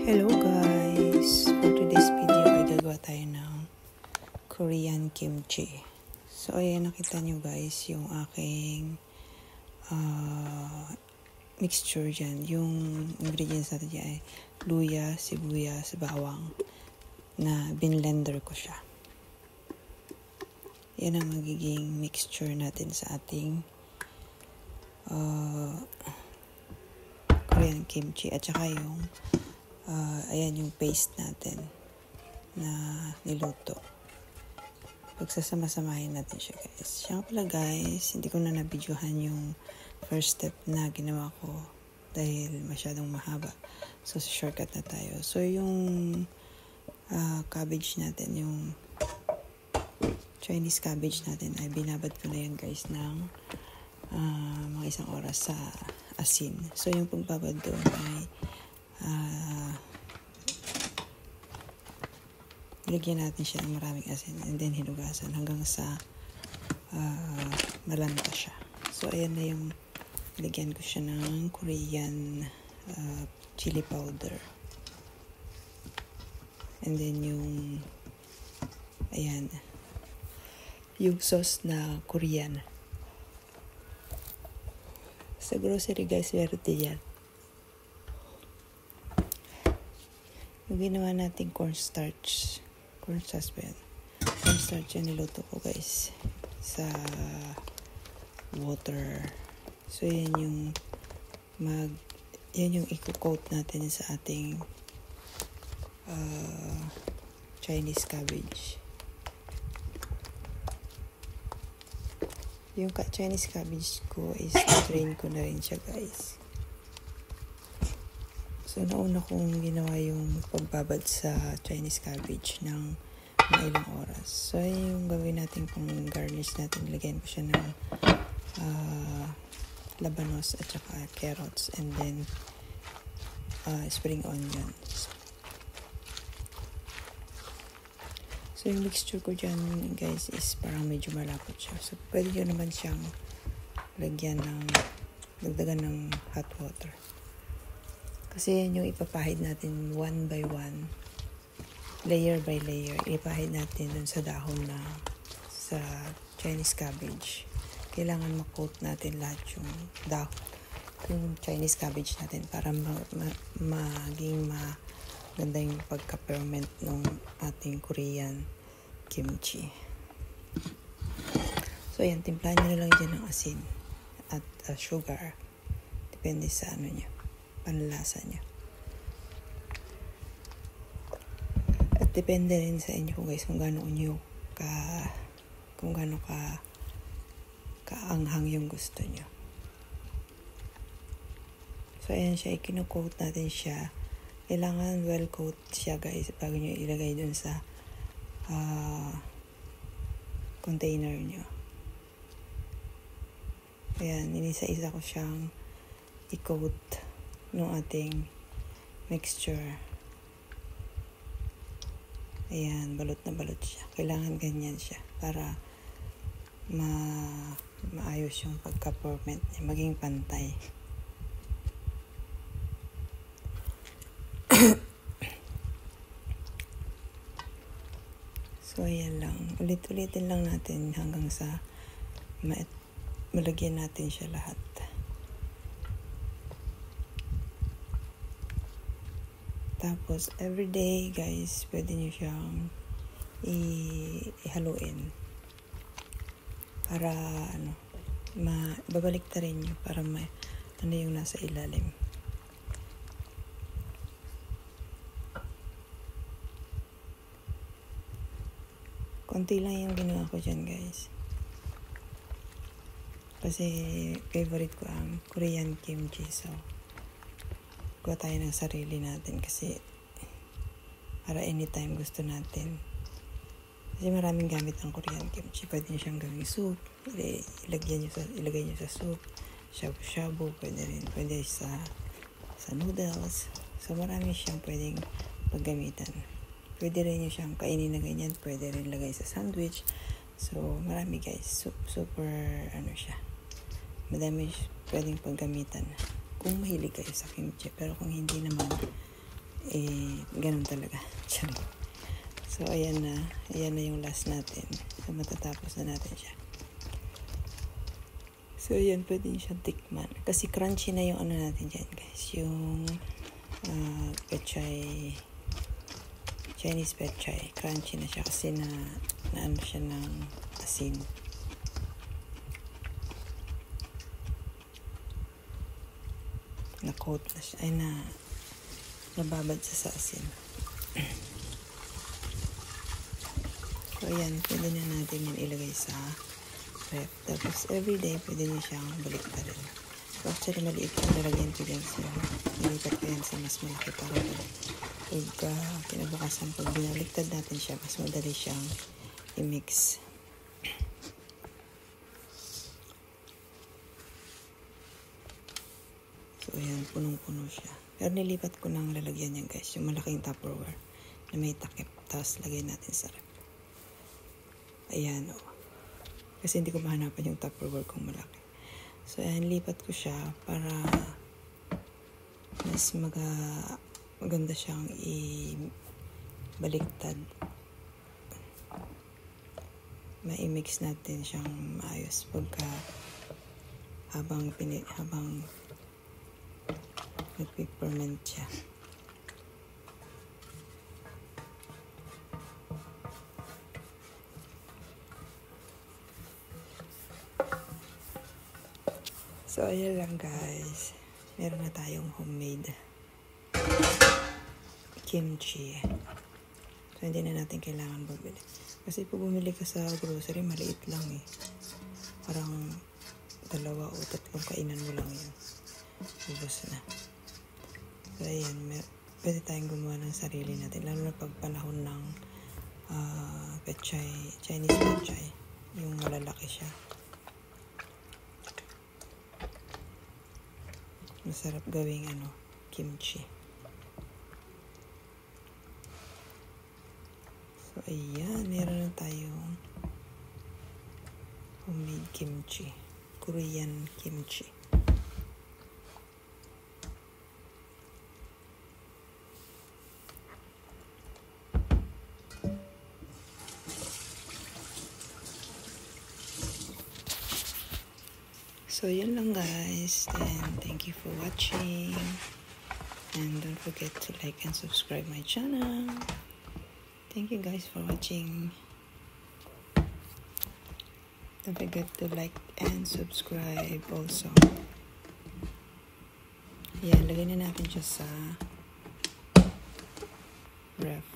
Hello guys! For today's video ay gagawa tayo ng Korean kimchi. So ayan, nakita nyo guys yung aking mixture dyan. Yung ingredients natin dyan ay luya, sibuyas, bawang na binlender ko siya. Yan ang magiging mixture natin sa ating Korean kimchi. At saka yung ayan yung paste natin na niluto. Pagsasama-samahin natin siya guys. Siya pala guys, hindi ko na nabidyohan yung first step na ginawa ko dahil masyadong mahaba. So shortcut na tayo. So yung cabbage natin, yung Chinese cabbage natin ay binabad ko na yan guys ng mga isang oras sa asin. So yung pagbabad doon ay nilagyan natin siya ng maraming asin and then hinugasan hanggang sa malanta siya. So ayan na yung nilagyan ko siya ng Korean chili powder. And then yung ayan yung sauce na Korean. Sa grocery guys, meron din yan. Yung ginawa natin cornstarch ba yan? Cornstarch yan niluto ko guys sa water. So yan yung yan yung i-coat natin sa ating Chinese cabbage. Yung Chinese cabbage ko is drain ko na rin siya guys. So, nauna kong ginawa yung pagbabad sa Chinese cabbage ng mga ilang oras. So, yung gawin natin pang garnish natin, lagyan ko siya ng labanos at saka carrots and then spring onions. So, yung mixture ko dyan guys is parang medyo malapot siya. So, pwede nyo naman siyang dagdagan ng hot water. Kasi yan yung ipapahid natin one by one, layer by layer. Ipahid natin dun sa dahon na sa Chinese cabbage. Kailangan ma-coat natin lahat yung dahon, yung Chinese cabbage natin para maging maganda yung pagka-ferment ng ating Korean kimchi. So yan, timplahan nyo na lang dyan ng asin at sugar. Depende sa niya. Panlasa niya. At depende rin sa inyo guys kung gaano ka kaanghang yung gusto niyo. So ayan siya, ikino-coat natin siya. Kailangan well coat siya guys bago niyo ilagay dun sa container niyo. Ayan, inisa-isa ko siyang i-coat ng ating mixture. Ayan, balot na balot siya. Kailangan ganyan siya para maayos yung pagka-ferment niya, maging pantay. So, ayan lang. Ulit-ulitin lang natin hanggang sa malagyan natin siya lahat. Tapos, everyday guys, pwede nyo siyang ihaluin. Para, babalik ta rin nyo para yung nasa ilalim. Konti lang yung ginawa ko dyan guys. Kasi, favorite ko ang Korean kimchi. So, gawa tayo ng sarili natin kasi para anytime gusto natin. Kasi maraming gamit ang Korean kimchi. Pwede nyo siyang gawing soup. Ilagay nyo sa soup. Shabu-shabu. Pwede sa noodles. So marami siyang pwedeng paggamitan. Pwede rin nyo siyang kainin na ganyan. Pwede rin lagay sa sandwich. So marami guys. Super siya. Madami pwedeng paggamitan. Kung mahilig kayo sa kimchi. Pero kung hindi naman, ganun talaga. So, ayan na yung last natin. So, matatapos na natin siya. So, ayan, pwede siyang tikman. Kasi crunchy na yung ano natin dyan, guys. Yung pechay, Chinese pechay. Crunchy na siya kasi na ano siya ng asin. Na-coat na siya. Ay, nababad siya sa asin. So, ayan. Pwede na natin yan ilagay sa ref. Tapos, everyday, pwede niyo siyang baliktarin. So, actually, maliit yung lalagyan ko dyan. So, nilipat ko yan sa mas malaki para pag kinabukasan, pag binaliktad natin siya, mas madali siyang i-mix. So, ayan, punong-puno siya. Pero nilipat ko ng lalagyan niya, guys, yung malaking Tupperware na may takip. Tapos, lagay natin sa ref. Ayan, o. Kasi hindi ko mahanapan yung Tupperware kung malaki. So, ayan, lipat ko siya para mas maganda siyang ibaliktad. Ma-mix natin siyang maayos pagka habang nag-ferment siya. So, ayan lang, guys. Meron na tayong homemade kimchi. So, hindi na natin kailangan bumili. Kasi pag bumili ka sa grocery, maliit lang eh. Parang 2 o 3 kainan mo lang yun. Ubus na. So, ayan. Pwede tayong gumawa ng sarili natin. Lalo na pag panahon ng pechay, Chinese pechay. Yung malalaki siya. Masarap gawing kimchi. So, ayan. Meron na tayong homemade kimchi. Korean kimchi. So, yun lang, guys. And thank you for watching. And don't forget to like and subscribe my channel. Thank you, guys, for watching. Don't forget to like and subscribe also. Ayan, lagay na natin siya sa ref.